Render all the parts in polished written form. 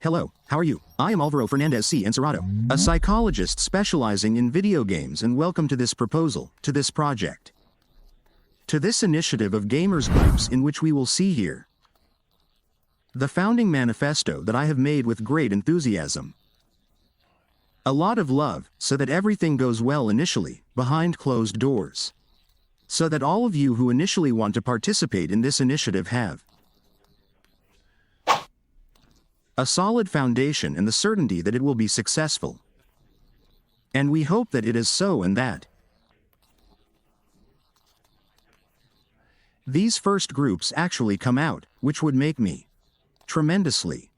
Hello, how are you? I am Álvaro Fernandez C. Encerrado, a psychologist specializing in video games, and welcome to this proposal, to this project, to this initiative of gamers groups in which we will see here the founding manifesto that I have made with great enthusiasm. A lot of love, so that everything goes well initially, behind closed doors. So that all of you who initially want to participate in this initiative have a solid foundation and the certainty that it will be successful. And we hope that it is so, and that these first groups actually come out, which would make me tremendously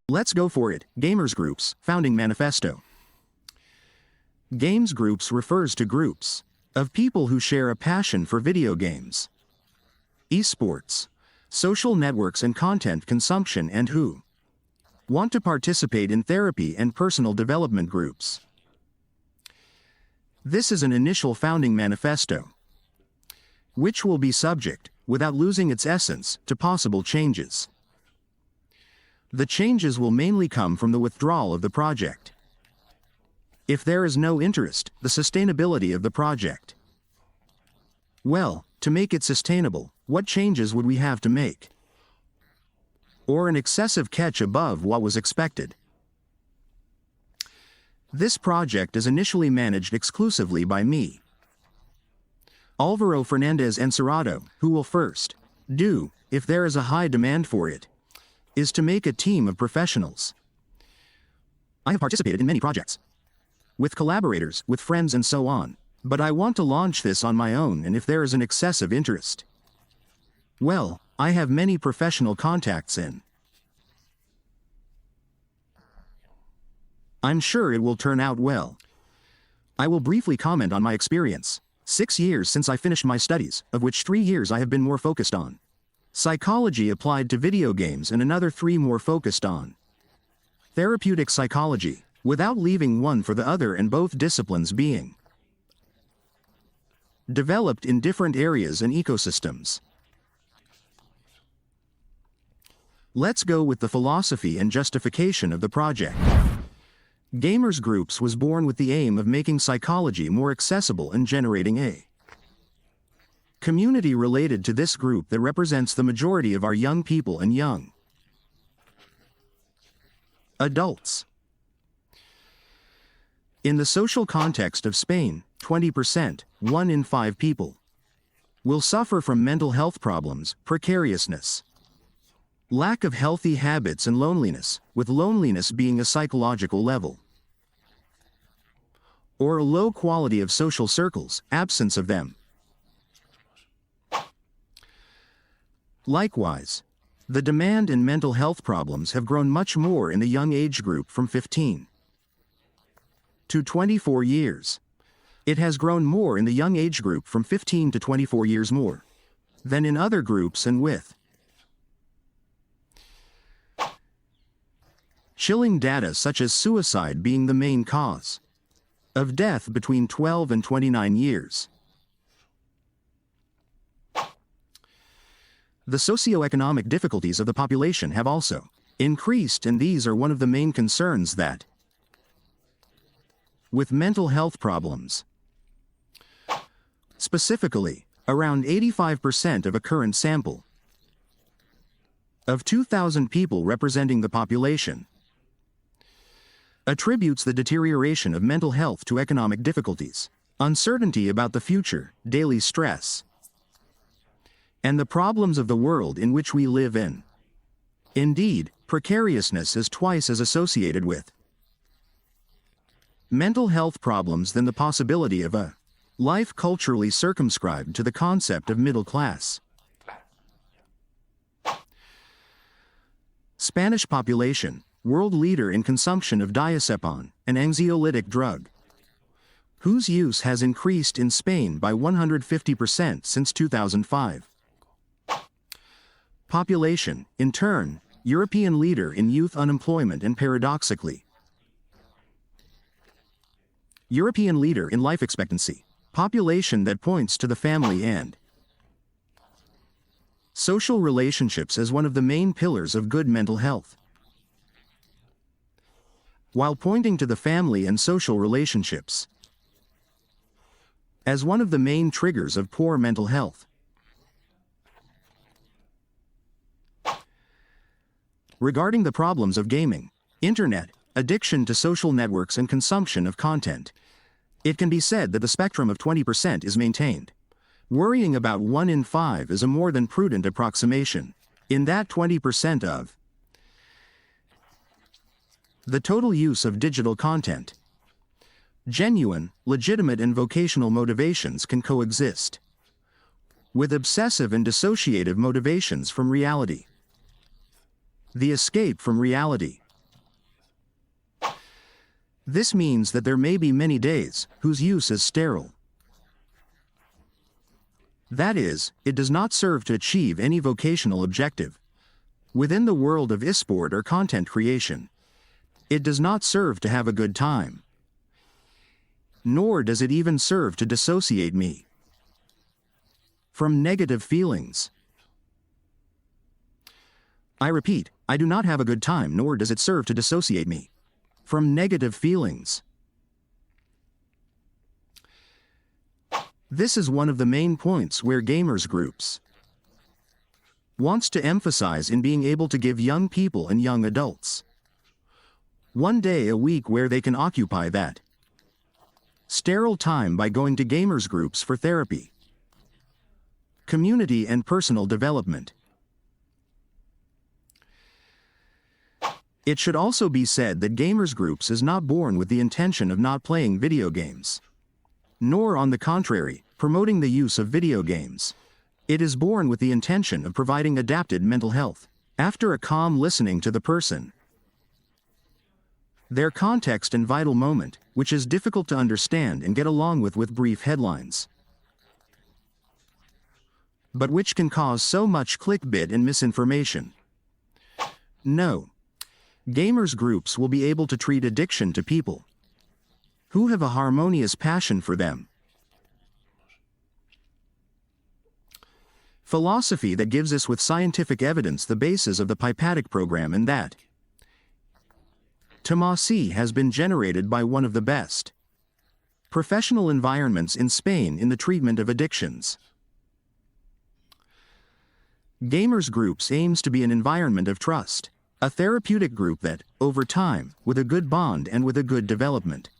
Let's go for it. Gamers groups, founding manifesto. Games groups refers to groups of people who share a passion for video games, esports, social networks and content consumption, and who want to participate in therapy and personal development groups. This is an initial founding manifesto, which will be subject, without losing its essence, to possible changes. The changes will mainly come from the withdrawal of the project. If there is no interest, the sustainability of the project. Well, to make it sustainable, what changes would we have to make? Or an excessive catch above what was expected? This project is initially managed exclusively by me, Álvaro Fernandez Encerrado, who will first do, if there is a high demand for it, is to make a team of professionals. I have participated in many projects, with collaborators, with friends and so on, but I want to launch this on my own, and if there is an excessive interest, well, I have many professional contacts in. I'm sure it will turn out well. I will briefly comment on my experience. 6 years since I finished my studies, of which 3 years I have been more focused on psychology applied to video games, and another 3 more focused on therapeutic psychology, without leaving one for the other, and both disciplines being developed in different areas and ecosystems. Let's go with the philosophy and justification of the project. Gamers Groups was born with the aim of making psychology more accessible and generating a community related to this group that represents the majority of our young people and young adults. In the social context of Spain, 20%, 1 in 5 people, will suffer from mental health problems, precariousness, lack of healthy habits, and loneliness, with loneliness being a psychological level, or a low quality of social circles, absence of them. Likewise, the demand in mental health problems have grown much more in the young age group from 15 to 24 years. It has grown more in the young age group from 15 to 24 years more than in other groups, and with chilling data such as suicide being the main cause of death between 12 and 29 years. The socioeconomic difficulties of the population have also increased, and these are one of the main concerns that, with mental health problems, specifically, around 85% of a current sample of 2,000 people representing the population attributes the deterioration of mental health to economic difficulties, uncertainty about the future, daily stress, and the problems of the world in which we live in. Indeed, precariousness is twice as associated with mental health problems than the possibility of a life culturally circumscribed to the concept of middle class. Spanish population, world leader in consumption of diazepam, an anxiolytic drug, whose use has increased in Spain by 150% since 2005. Population, in turn, European leader in youth unemployment and paradoxically, European leader in life expectancy. Population that points to the family and social relationships as one of the main pillars of good mental health. While pointing to the family and social relationships as one of the main triggers of poor mental health. Regarding the problems of gaming, internet, addiction to social networks and consumption of content, it can be said that the spectrum of 20% is maintained. Worrying about 1 in 5 is a more than prudent approximation. In that 20% of the total use of digital content, genuine, legitimate and vocational motivations can coexist with obsessive and dissociative motivations from reality. The escape from reality. This means that there may be many days whose use is sterile. That is, it does not serve to achieve any vocational objective. Within the world of e-sport or content creation, it does not serve to have a good time. Nor does it even serve to dissociate me from negative feelings. I repeat, I do not have a good time, nor does it serve to dissociate me from negative feelings. This is one of the main points where gamers groups wants to emphasize in being able to give young people and young adults 1 day a week where they can occupy that sterile time by going to gamers groups for therapy, community and personal development. It should also be said that gamers groups is not born with the intention of not playing video games, nor on the contrary, promoting the use of video games. It is born with the intention of providing adapted mental health. After a calm listening to the person, their context and vital moment, which is difficult to understand and get along with brief headlines, but which can cause so much clickbait and misinformation. No. Gamers groups will be able to treat addiction to people who have a harmonious passion for them. Philosophy that gives us with scientific evidence the basis of the Pipatic program, and that Tima has been generated by one of the best professional environments in Spain in the treatment of addictions. Gamers groups aims to be an environment of trust. A therapeutic group that, over time, with a good bond and with a good development,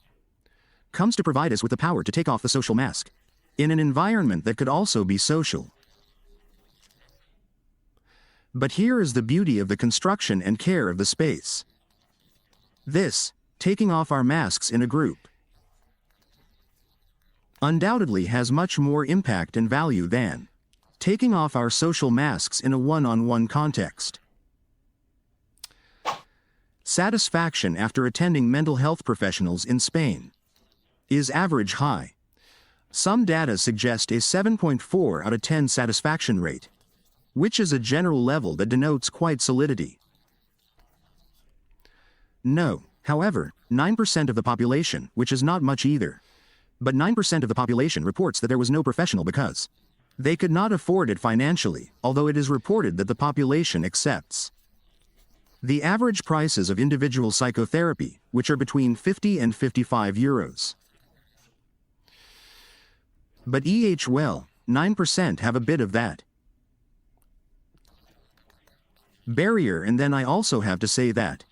comes to provide us with the power to take off the social mask, in an environment that could also be social. But here is the beauty of the construction and care of the space. This, taking off our masks in a group, undoubtedly has much more impact and value than taking off our social masks in a one-on-one context. Satisfaction after attending mental health professionals in Spain is average high. Some data suggest a 7.4 out of 10 satisfaction rate, which is a general level that denotes quite solidity. No, however, 9% of the population, which is not much either, but 9% of the population reports that there was no professional because they could not afford it financially, although it is reported that the population accepts the average prices of individual psychotherapy, which are between 50 and 55 euros. But 9% have a bit of that barrier, and then I also have to say that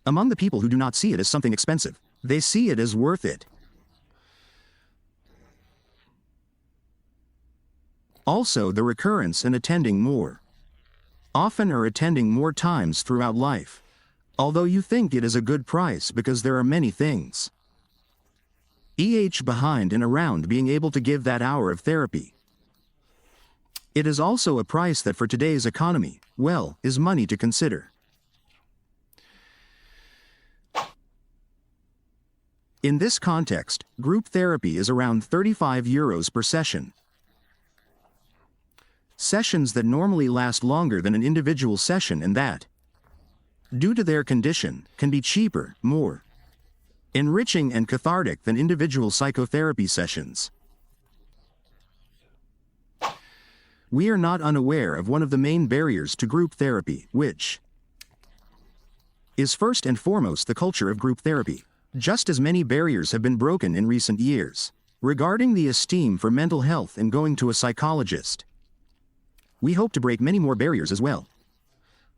among the people who do not see it as something expensive, they see it as worth it. Also, the recurrence and attending more often or attending more times throughout life, although you think it is a good price because there are many things behind and around being able to give that hour of therapy. It is also a price that for today's economy, well, is money to consider. In this context, group therapy is around 35 euros per session. Sessions that normally last longer than an individual session, and that, due to their condition, can be cheaper, more enriching and cathartic than individual psychotherapy sessions. We are not unaware of one of the main barriers to group therapy, which is first and foremost the culture of group therapy. Just as many barriers have been broken in recent years regarding the esteem for mental health and going to a psychologist, we hope to break many more barriers as well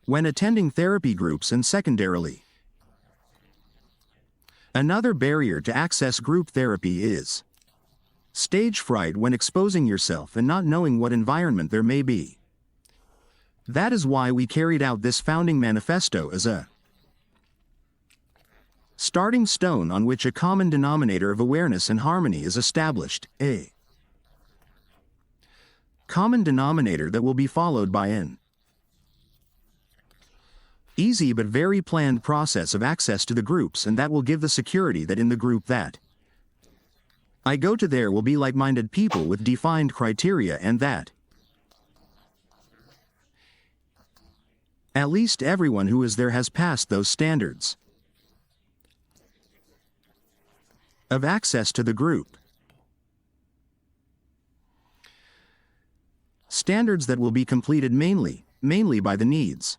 when attending therapy groups. And secondarily, another barrier to access group therapy is stage fright when exposing yourself and not knowing what environment there may be. That is why we carried out this founding manifesto as a starting stone on which a common denominator of awareness and harmony is established, a common denominator that will be followed by an easy but very planned process of access to the groups, and that will give the security that in the group that I go to there will be like-minded people with defined criteria, and that at least everyone who is there has passed those standards of access to the group. Standards that will be completed mainly by the needs,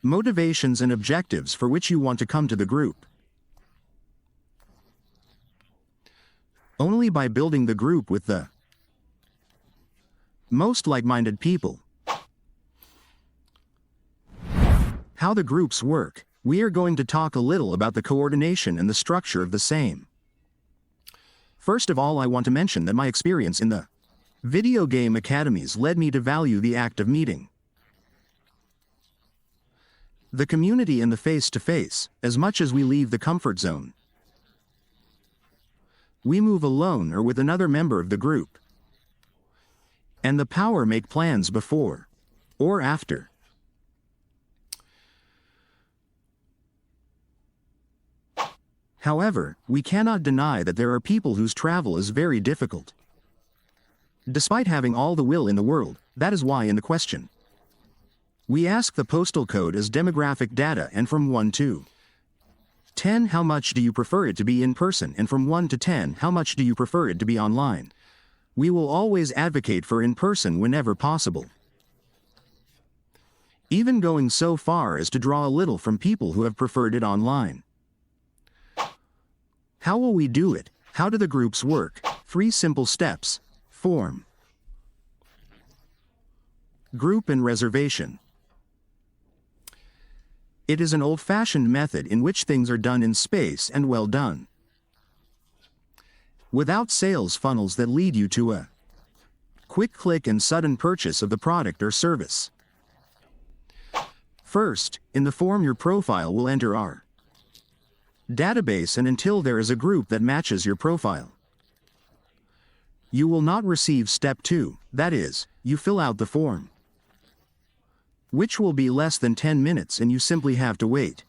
motivations and objectives for which you want to come to the group. Only by building the group with the most like-minded people. How the groups work. We are going to talk a little about the coordination and the structure of the same. First of all, I want to mention that my experience in the video game academies led me to value the act of meeting the community in the face-to-face, as much as we leave the comfort zone. We move alone or with another member of the group. And the power make plans before or after. However, we cannot deny that there are people whose travel is very difficult. Despite having all the will in the world, that is why in the question we ask the postal code as demographic data, and from 1 to 10 how much do you prefer it to be in person, and from 1 to 10 how much do you prefer it to be online. We will always advocate for in person whenever possible, even going so far as to draw a little from people who have preferred it online. How will we do it? How do the groups work? 3 simple steps: form, group, and reservation. It is an old-fashioned method in which things are done in space and well done, without sales funnels that lead you to a quick click and sudden purchase of the product or service. First, in the form, your profile will enter our database, and until there is a group that matches your profile, you will not receive step 2, that is, you fill out the form, which will be less than 10 minutes, and you simply have to wait.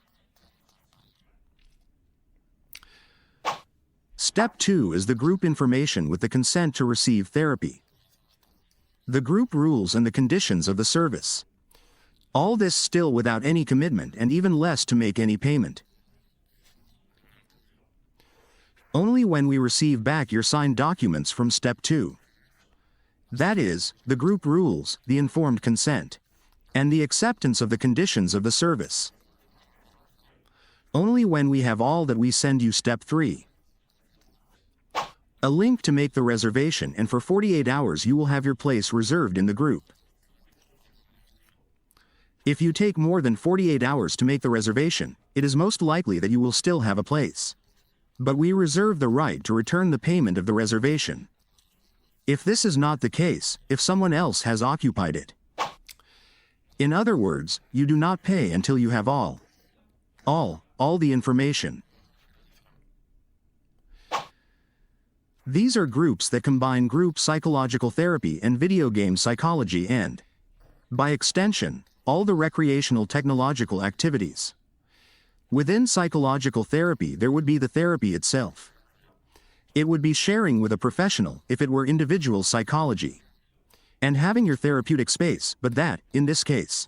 Step 2 is the group information with the consent to receive therapy, the group rules and the conditions of the service. All this still without any commitment, and even less to make any payment. Only when we receive back your signed documents from step 2, that is, the group rules, the informed consent, and the acceptance of the conditions of the service. Only when we have all that we send you step 3, a link to make the reservation, and for 48 hours you will have your place reserved in the group. If you take more than 48 hours to make the reservation, it is most likely that you will still have a place. But we reserve the right to return the payment of the reservation if this is not the case, if someone else has occupied it. In other words, you do not pay until you have all the information. These are groups that combine group psychological therapy and video game psychology and, by extension, all the recreational technological activities. Within psychological therapy there would be the therapy itself. It would be sharing with a professional if it were individual psychology, and having your therapeutic space, but that, in this case,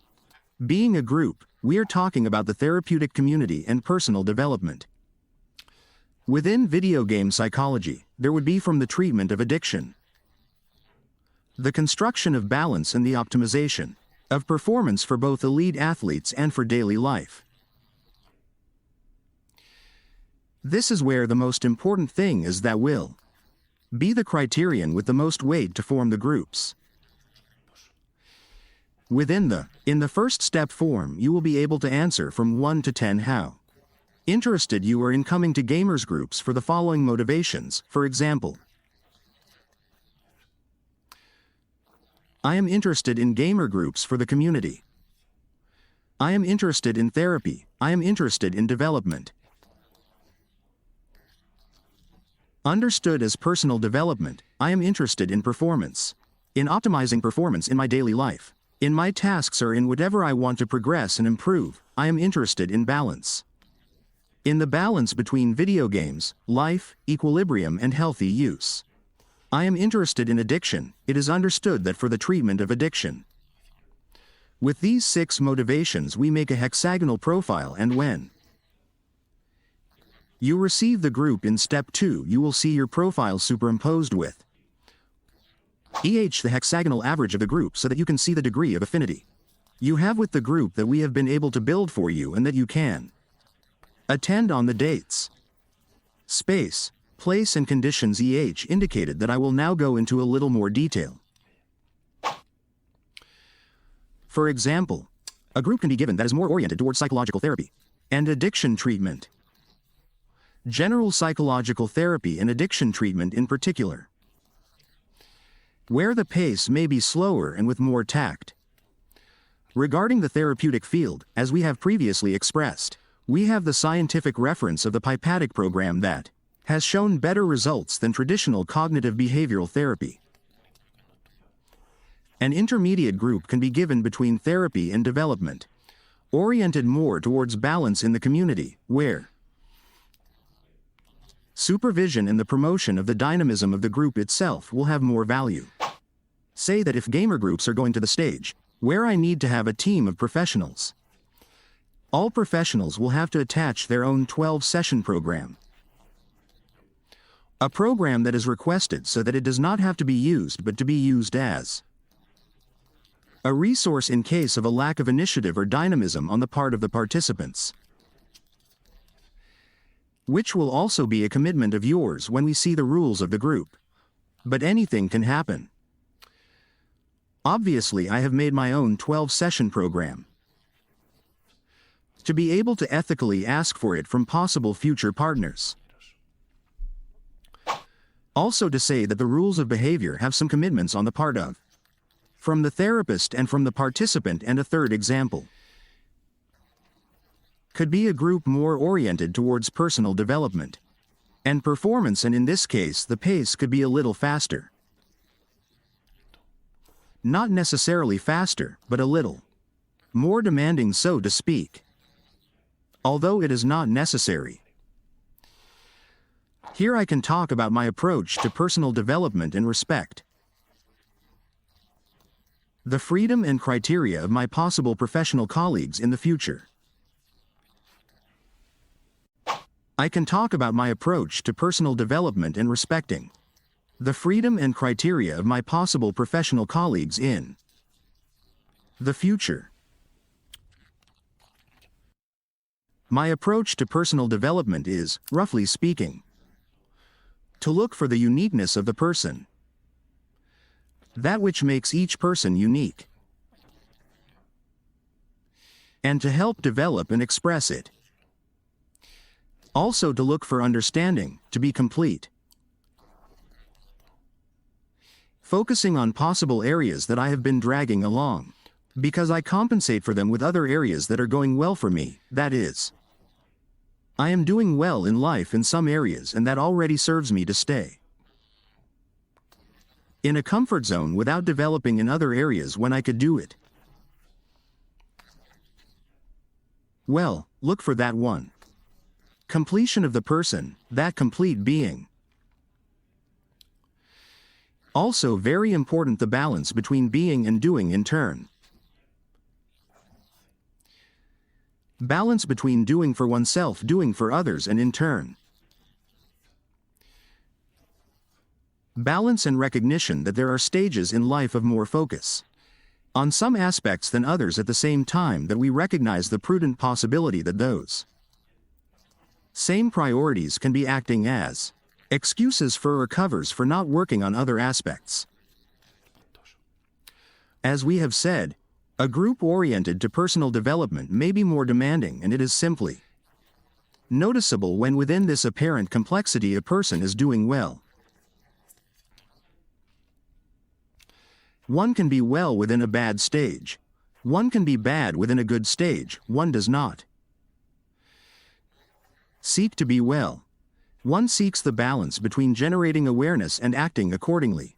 being a group, we are talking about the therapeutic community and personal development. Within video game psychology, there would be from the treatment of addiction, the construction of balance and the optimization of performance for both elite athletes and for daily life. This is where the most important thing is that will be the criterion with the most weight to form the groups. In the first step form, you will be able to answer from 1 to 10 how interested you are in coming to gamers groups for the following motivations. For example, I am interested in gamer groups for the community. I am interested in therapy. I am interested in development. Understood as personal development, I am interested in performance. In optimizing performance in my daily life. In my tasks or in whatever I want to progress and improve, I am interested in balance. In the balance between video games, life, equilibrium and healthy use. I am interested in addiction. It is understood that for the treatment of addiction. With these 6 motivations we make a hexagonal profile, and when you receive the group in step 2, you will see your profile superimposed with the hexagonal average of the group so that you can see the degree of affinity you have with the group that we have been able to build for you and that you can attend on the dates, space, place and conditions indicated that I will now go into a little more detail. For example, a group can be given that is more oriented towards psychological therapy and addiction treatment. General psychological therapy and addiction treatment in particular, where the pace may be slower and with more tact. Regarding the therapeutic field, as we have previously expressed, we have the scientific reference of the Pipatic program that has shown better results than traditional cognitive behavioral therapy. An intermediate group can be given between therapy and development, oriented more towards balance in the community, where supervision and the promotion of the dynamism of the group itself will have more value. Say that if gamer groups are going to the stage where I need to have a team of professionals, all professionals will have to attach their own 12-session program. A program that is requested so that it does not have to be used but to be used as a resource in case of a lack of initiative or dynamism on the part of the participants, which will also be a commitment of yours when we see the rules of the group. But anything can happen. Obviously, I have made my own 12-session program to be able to ethically ask for it from possible future partners. Also to say that the rules of behavior have some commitments on the part of from the therapist and from the participant. And a third example could be a group more oriented towards personal development and performance, and in this case the pace could be a little faster. Not necessarily faster, but a little more demanding, so to speak, although it is not necessary. Here I can talk about my approach to personal development and respect the freedom and criteria of my possible professional colleagues in the future. I can talk about my approach to personal development and respecting the freedom and criteria of my possible professional colleagues in the future. My approach to personal development is, roughly speaking, to look for the uniqueness of the person, that which makes each person unique, and to help develop and express it. Also to look for understanding, to be complete. Focusing on possible areas that I have been dragging along, because I compensate for them with other areas that are going well for me, that is, I am doing well in life in some areas and that already serves me to stay in a comfort zone without developing in other areas when I could do it. Well, look for that one. Completion of the person, that complete being. Also very important, the balance between being and doing in turn. Balance between doing for oneself, doing for others, and in turn balance and recognition that there are stages in life of more focus on some aspects than others at the same time that we recognize the prudent possibility that those same priorities can be acting as excuses for or covers for not working on other aspects. As we have said, a group oriented to personal development may be more demanding, and it is simply noticeable when within this apparent complexity a person is doing well. One can be well within a bad stage. One can be bad within a good stage. One does not seek to be well. One seeks the balance between generating awareness and acting accordingly.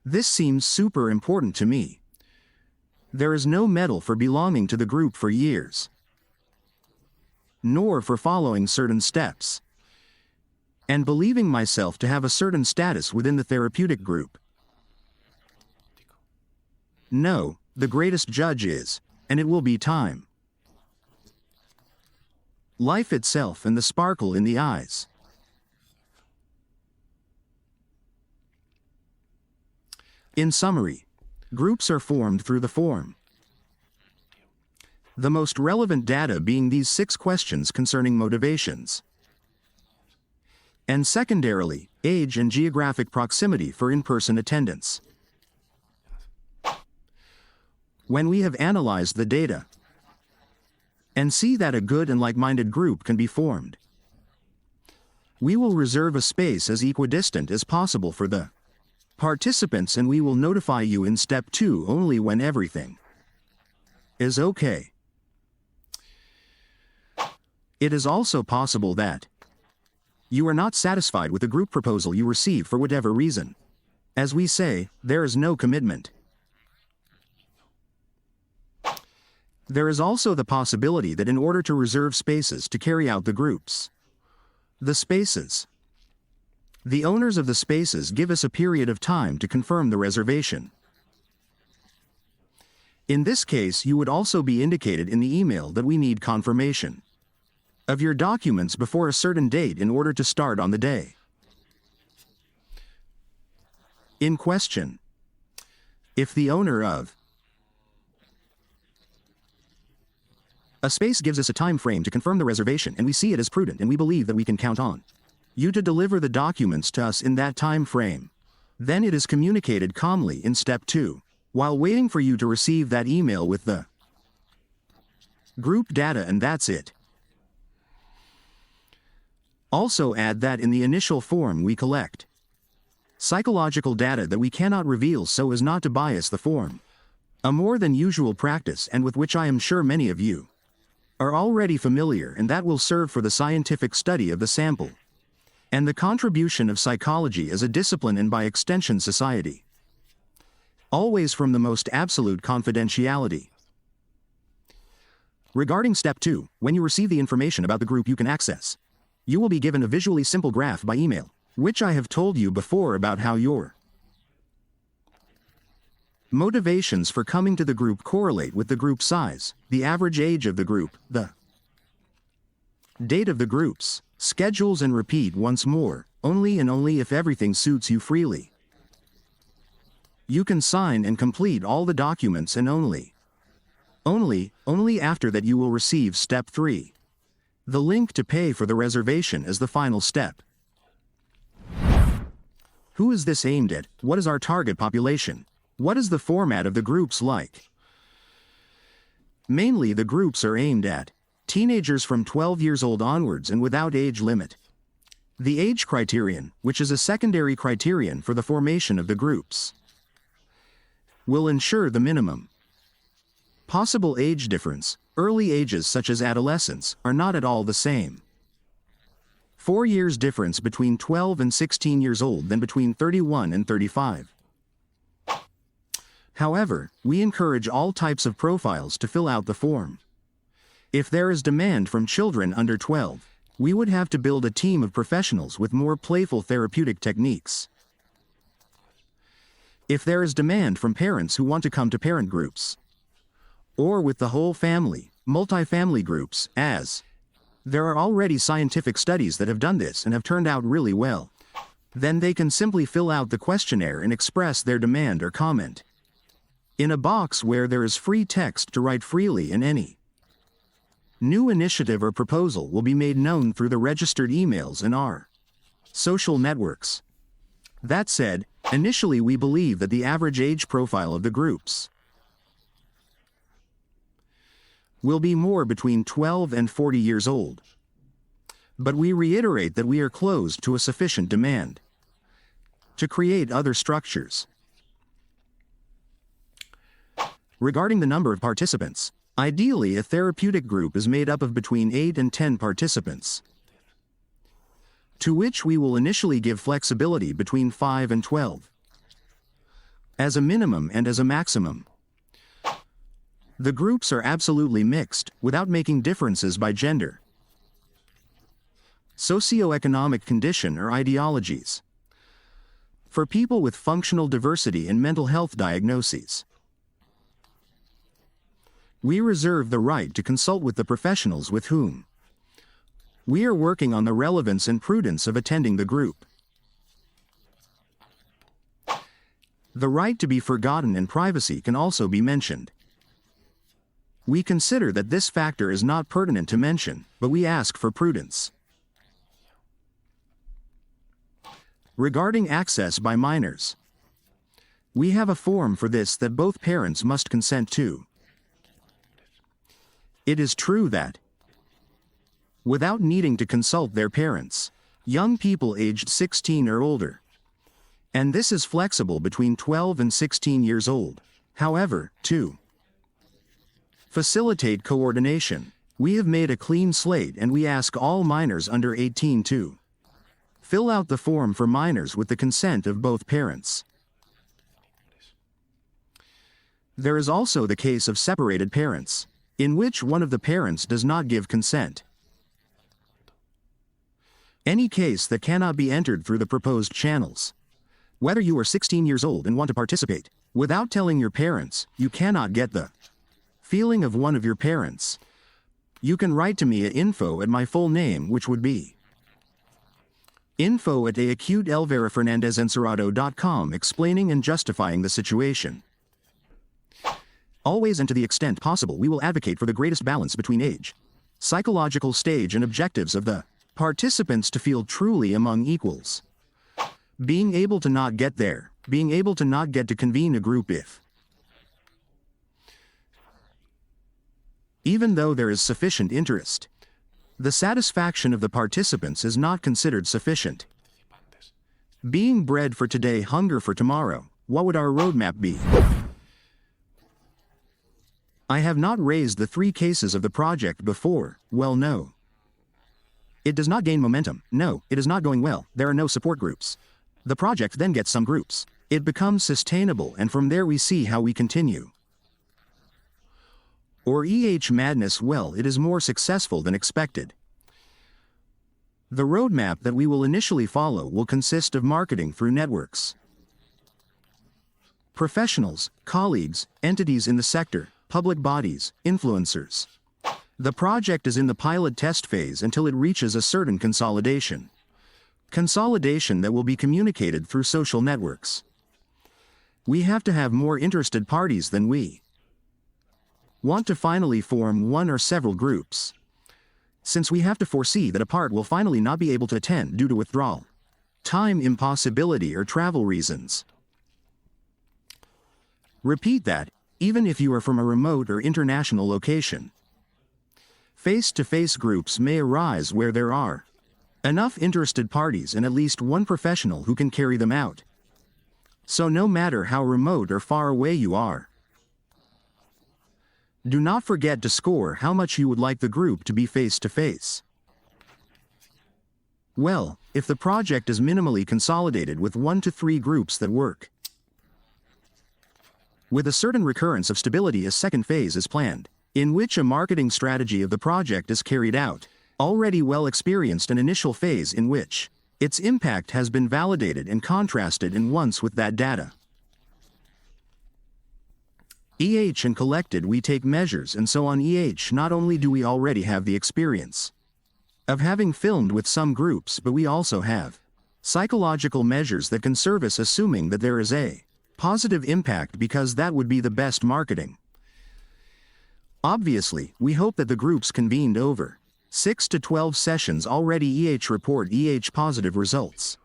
This seems super important to me. There is no medal for belonging to the group for years, nor for following certain steps and believing myself to have a certain status within the therapeutic group. No, the greatest judge is, and it will be time. Life itself and the sparkle in the eyes. In summary, groups are formed through the form. The most relevant data being these 6 questions concerning motivations. And secondarily, age and geographic proximity for in-person attendance. When we have analyzed the data and see that a good and like-minded group can be formed, we will reserve a space as equidistant as possible for the participants, and we will notify you in step 2 only when everything is okay. It is also possible that you are not satisfied with the group proposal you receive for whatever reason. As we say, there is no commitment. There is also the possibility that in order to reserve spaces to carry out the groups, the owners of the spaces give us a period of time to confirm the reservation. In this case, you would also be indicated in the email that we need confirmation of your documents before a certain date in order to start on the day in question. If the owner of a space gives us a time frame to confirm the reservation and we see it as prudent and we believe that we can count on you to deliver the documents to us in that time frame, then it is communicated calmly in step 2, while waiting for you to receive that email with the group data, and that's it. Also add that in the initial form we collect psychological data that we cannot reveal so as not to bias the form. A more than usual practice, and with which I am sure many of you are already familiar, and that will serve for the scientific study of the sample and the contribution of psychology as a discipline and by extension society. Always from the most absolute confidentiality. Regarding step 2, when you receive the information about the group you can access, you will be given a visually simple graph by email, which I have told you before about how your motivations for coming to the group correlate with the group size, the average age of the group, the date of the groups, schedules, and repeat once more, only and only if everything suits you freely. You can sign and complete all the documents, and only after that you will receive step 3. The link to pay for the reservation as the final step. Who is this aimed at? What is our target population? What is the format of the groups like? Mainly the groups are aimed at teenagers from 12 years old onwards and without age limit. The age criterion, which is a secondary criterion for the formation of the groups, will ensure the minimum possible age difference. Early ages such as adolescence are not at all the same. 4 years difference between 12 and 16 years old than between 31 and 35. However, we encourage all types of profiles to fill out the form. If there is demand from children under 12, we would have to build a team of professionals with more playful therapeutic techniques. If there is demand from parents who want to come to parent groups, or with the whole family, multi-family groups, as There are already scientific studies that have done this and have turned out really well. Then they can simply fill out the questionnaire and express their demand or comment in a box where there is free text to write freely, and any new initiative or proposal will be made known through the registered emails in our social networks. That said, initially we believe that the average age profile of the groups will be more between 12 and 40 years old. But we reiterate that we are closed to a sufficient demand to create other structures. Regarding the number of participants, ideally a therapeutic group is made up of between 8 and 10 participants, to which we will initially give flexibility between 5 and 12, as a minimum and as a maximum. The groups are absolutely mixed, without making differences by gender, socioeconomic condition, or ideologies. For people with functional diversity and mental health diagnoses, we reserve the right to consult with the professionals with whom we are working on the relevance and prudence of attending the group. The right to be forgotten and privacy can also be mentioned. We consider that this factor is not pertinent to mention, but we ask for prudence. Regarding access by minors, we have a form for this that both parents must consent to. It is true that, without needing to consult their parents, young people aged 16 or older, and this is flexible between 12 and 16 years old. However, to facilitate coordination, we have made a clean slate and we ask all minors under 18 to fill out the form for minors with the consent of both parents. There is also the case of separated parents, in which one of the parents does not give consent. Any case that cannot be entered through the proposed channels. Whether you are 16 years old and want to participate, without telling your parents, you cannot get the feeling of one of your parents. You can write to me at info at my full name, which would be info@acutelverafernandezencerrado.com, explaining and justifying the situation. Always and to the extent possible, we will advocate for the greatest balance between age, psychological stage, and objectives of the participants to feel truly among equals. Being able to not get there, being able to not get to convene a group if, even though there is sufficient interest, the satisfaction of the participants is not considered sufficient. Being bred for today, hunger for tomorrow, what would our roadmap be? I have not raised the 3 cases of the project before. Well, no. It does not gain momentum. No, it is not going well. There are no support groups. The project then gets some groups. It becomes sustainable, and from there we see how we continue. Or madness, well, it is more successful than expected. The roadmap that we will initially follow will consist of marketing through networks, professionals, colleagues, entities in the sector, public bodies, influencers. The project is in the pilot test phase until it reaches a certain consolidation. Consolidation that will be communicated through social networks. We have to have more interested parties than we want to finally form one or several groups, since we have to foresee that a part will finally not be able to attend due to withdrawal, time impossibility, or travel reasons. Repeat that, even if you are from a remote or international location. Face-to-face groups may arise where there are enough interested parties and at least one professional who can carry them out. So no matter how remote or far away you are, do not forget to score how much you would like the group to be face-to-face. Well, if the project is minimally consolidated with 1 to 3 groups that work with a certain recurrence of stability, a second phase is planned, in which a marketing strategy of the project is carried out, already well experienced, an initial phase in which its impact has been validated and contrasted and once with that data and collected, we take measures, and so on. Not only do we already have the experience of having filmed with some groups, but we also have psychological measures that can serve us, assuming that there is a positive impact, because that would be the best marketing. Obviously, we hope that the groups convened over 6 to 12 sessions already report positive results.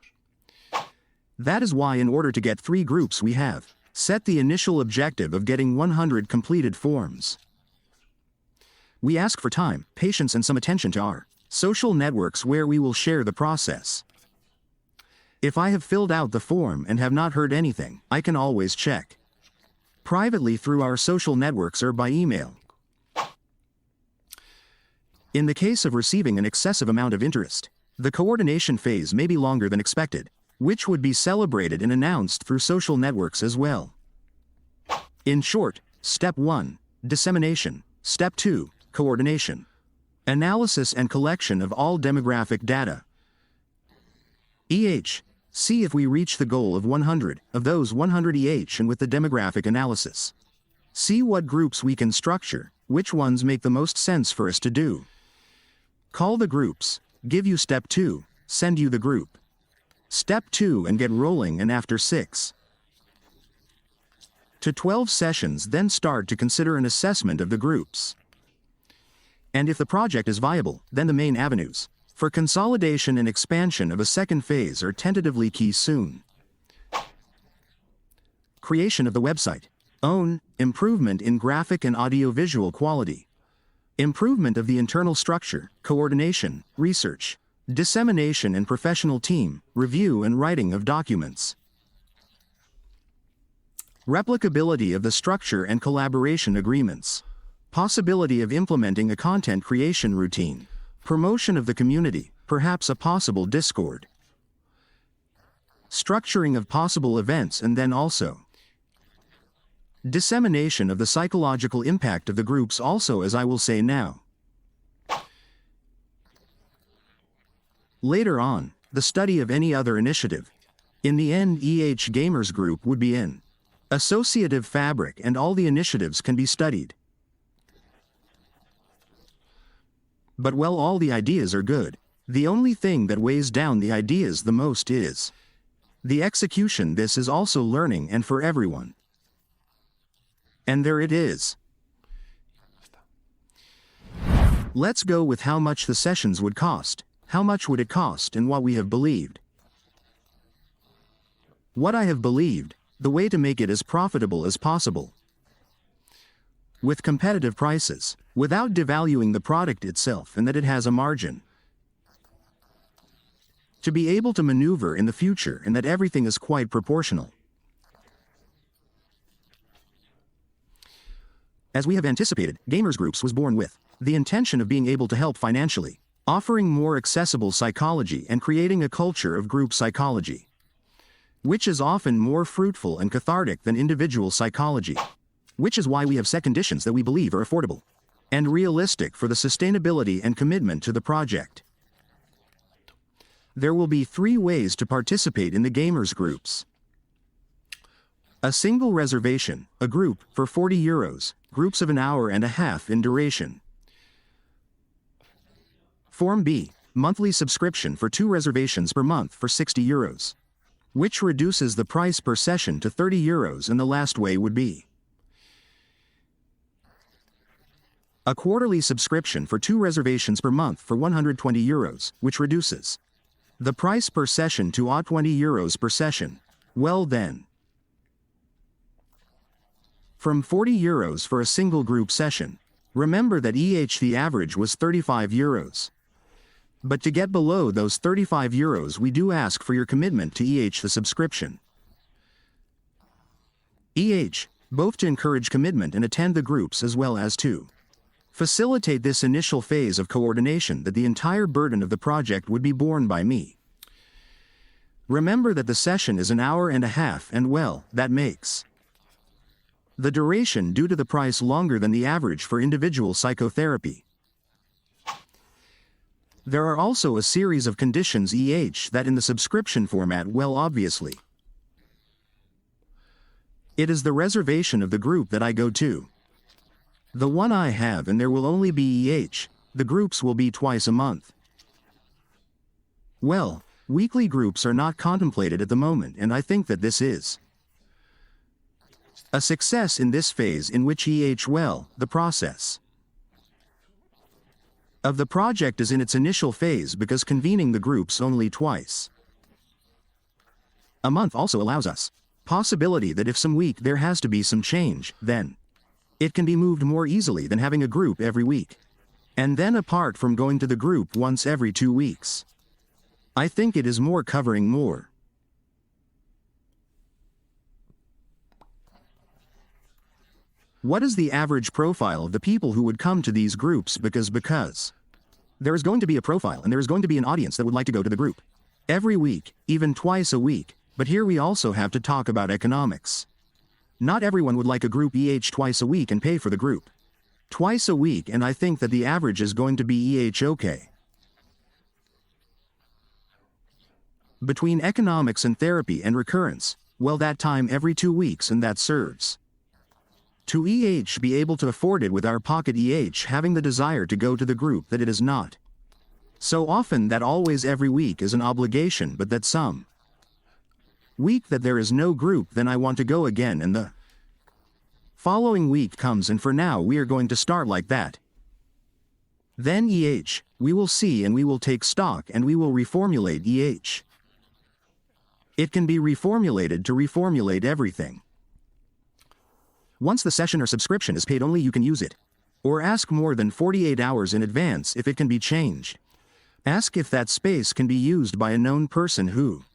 That is why, in order to get 3 groups, we have set the initial objective of getting 100 completed forms. We ask for time, patience, and some attention to our social networks, where we will share the process. If I have filled out the form and have not heard anything, I can always check privately through our social networks or by email. In the case of receiving an excessive amount of interest, the coordination phase may be longer than expected, which would be celebrated and announced through social networks as well. In short, Step 1, dissemination. Step 2, coordination. Analysis and collection of all demographic data. See if we reach the goal of 100, of those 100 and with the demographic analysis. See what groups we can structure, which ones make the most sense for us to do. Call the groups, give you Step 2, send you the group. Step 2 and get rolling, and after 6 to 12 sessions then start to consider an assessment of the groups. And if the project is viable, then the main avenues for consolidation and expansion of a second phase are tentatively key soon. Creation of the website. Improvement in graphic and audio-visual quality. Improvement of the internal structure, coordination, research, dissemination and professional team, review and writing of documents. Replicability of the structure and collaboration agreements. Possibility of implementing a content creation routine. Promotion of the community, perhaps a possible Discord. Structuring of possible events, and then also dissemination of the psychological impact of the groups also, as I will say now. Later on, the study of any other initiative. In the end, Gamers Group would be in associative fabric, and all the initiatives can be studied. But well, all the ideas are good. The only thing that weighs down the ideas the most is the execution. This is also learning, and for everyone. And there it is. Let's go with how much the sessions would cost. How much would it cost, and what we have believed. What I have believed, the way to make it as profitable as possible. With competitive prices, without devaluing the product itself, and that it has a margin. To be able to maneuver in the future, and that everything is quite proportional. As we have anticipated, Gamers Groups was born with the intention of being able to help financially, offering more accessible psychology and creating a culture of group psychology, which is often more fruitful and cathartic than individual psychology, which is why we have set conditions that we believe are affordable and realistic for the sustainability and commitment to the project. There will be 3 ways to participate in the Gamers Groups. A single reservation, a group, for €40, groups of an hour and a half in duration. Form B, monthly subscription for 2 reservations per month for €60, which reduces the price per session to €30, and the last way would be a quarterly subscription for 2 reservations per month for €120, which reduces the price per session to €20 per session. Well then, from €40 for a single group session. Remember that the average was €35. But to get below those €35, we do ask for your commitment to the subscription. Both to encourage commitment and attend the groups, as well as to facilitate this initial phase of coordination, that the entire burden of the project would be borne by me. Remember that the session is an hour and a half, and well, that makes the duration due to the price longer than the average for individual psychotherapy. There are also a series of conditions that in the subscription format, well, obviously, it is the reservation of the group that I go to. The one I have, and there will only be the groups will be twice a month. Well, weekly groups are not contemplated at the moment, and I think that this is a success in this phase in which the process of the project is in its initial phase, because convening the groups only twice a month also allows us possibility that if some week there has to be some change, then it can be moved more easily than having a group every week. And then apart from going to the group once every 2 weeks, I think it is more covering more. What is the average profile of the people who would come to these groups? Because there is going to be a profile and there is going to be an audience that would like to go to the group every week, even twice a week. But here we also have to talk about economics. Not everyone would like a group twice a week and pay for the group twice a week, and I think that the average is going to be okay. Between economics and therapy and recurrence, well, that time every 2 weeks, and that serves to be able to afford it with our pocket having the desire to go to the group, that it is not so often that always every week is an obligation, but that some week that there is no group, then I want to go again, and the following week comes, and for now we are going to start like that. Then we will see, and we will take stock, and we will reformulate It can be reformulated to reformulate everything. Once the session or subscription is paid, only you can use it. Or ask more than 48 hours in advance if it can be changed. Ask if that space can be used by a known person who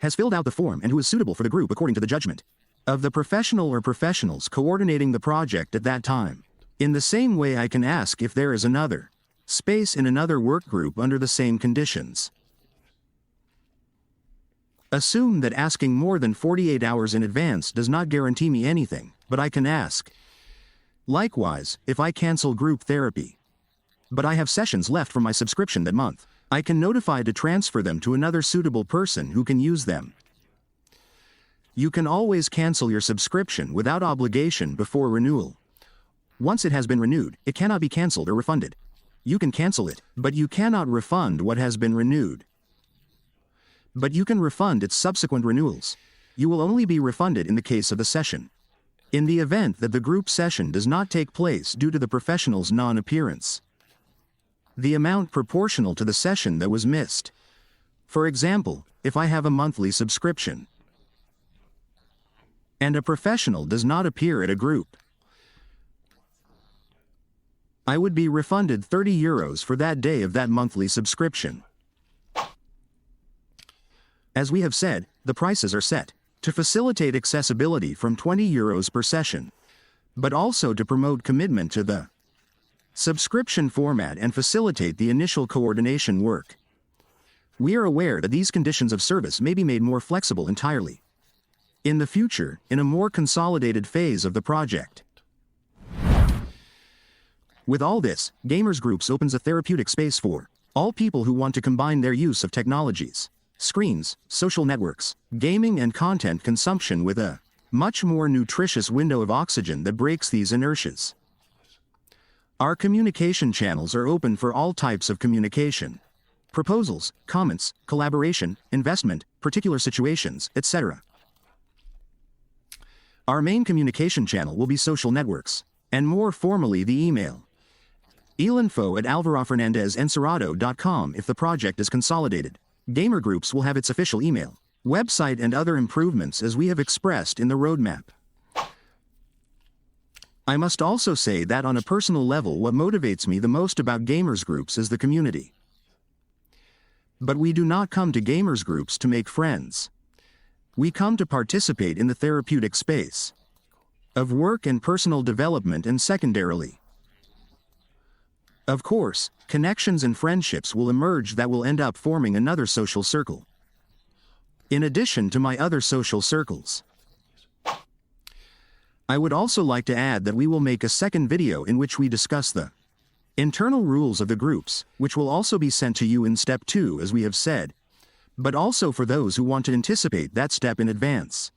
has filled out the form and who is suitable for the group according to the judgment of the professional or professionals coordinating the project at that time. In the same way, I can ask if there is another space in another work group under the same conditions. Assume that asking more than 48 hours in advance does not guarantee me anything, but I can ask. Likewise, if I cancel group therapy, but I have sessions left from my subscription that month, I can notify to transfer them to another suitable person who can use them. You can always cancel your subscription without obligation before renewal. Once it has been renewed, it cannot be canceled or refunded. You can cancel it, but you cannot refund what has been renewed. But you can refund its subsequent renewals. You will only be refunded in the case of the session. In the event that the group session does not take place due to the professional's non-appearance, the amount proportional to the session that was missed. For example, if I have a monthly subscription and a professional does not appear at a group, I would be refunded €30 for that day of that monthly subscription. As we have said, the prices are set to facilitate accessibility from €20 per session, but also to promote commitment to the subscription format and facilitate the initial coordination work. We are aware that these conditions of service may be made more flexible entirely in the future, in a more consolidated phase of the project. With all this, Gamers Groups opens a therapeutic space for all people who want to combine their use of technologies, screens, social networks, gaming and content consumption with a much more nutritious window of oxygen that breaks these inertias. Our communication channels are open for all types of communication. Proposals, comments, collaboration, investment, particular situations, etc. Our main communication channel will be social networks, and more formally the email. elinfo@alvarofernandezensarado.com if the project is consolidated. Gamer Groups will have its official email, website and other improvements as we have expressed in the roadmap. I must also say that on a personal level, what motivates me the most about Gamers Groups is the community. But we do not come to Gamers Groups to make friends. We come to participate in the therapeutic space of work and personal development, and secondarily, of course, connections and friendships will emerge that will end up forming another social circle, in addition to my other social circles. I would also like to add that we will make a second video in which we discuss the internal rules of the groups, which will also be sent to you in step 2 as we have said, but also for those who want to anticipate that step in advance.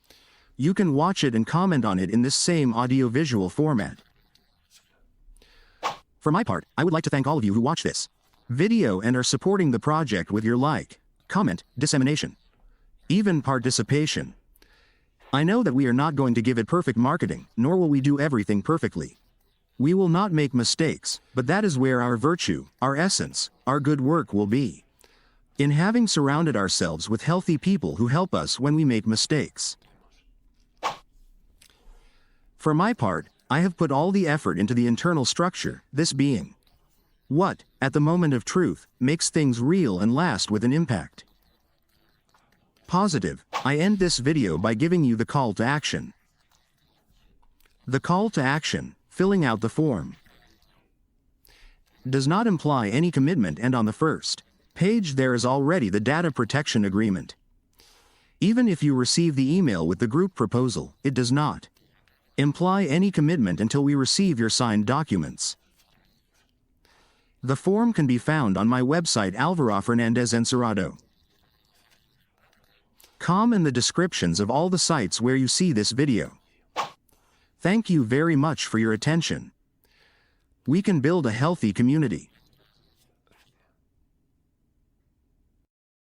You can watch it and comment on it in this same audio-visual format. For my part, I would like to thank all of you who watch this. video and are supporting the project with your like, comment, dissemination, even participation. I know that we are not going to give it perfect marketing, nor will we do everything perfectly. We will not make mistakes, but that is where our virtue, our essence, our good work will be. In having surrounded ourselves with healthy people who help us when we make mistakes. For my part, I have put all the effort into the internal structure, this being what, at the moment of truth, makes things real and last with an impact. Positive, I end this video by giving you the call to action. The call to action, filling out the form, does not imply any commitment, and on the first page there is already the data protection agreement. Even if you receive the email with the group proposal, it does not imply any commitment until we receive your signed documents. The form can be found on my website alvarofernandezencerrado.com and the descriptions of all the sites where you see this video. Thank you very much for your attention. We can build a healthy community.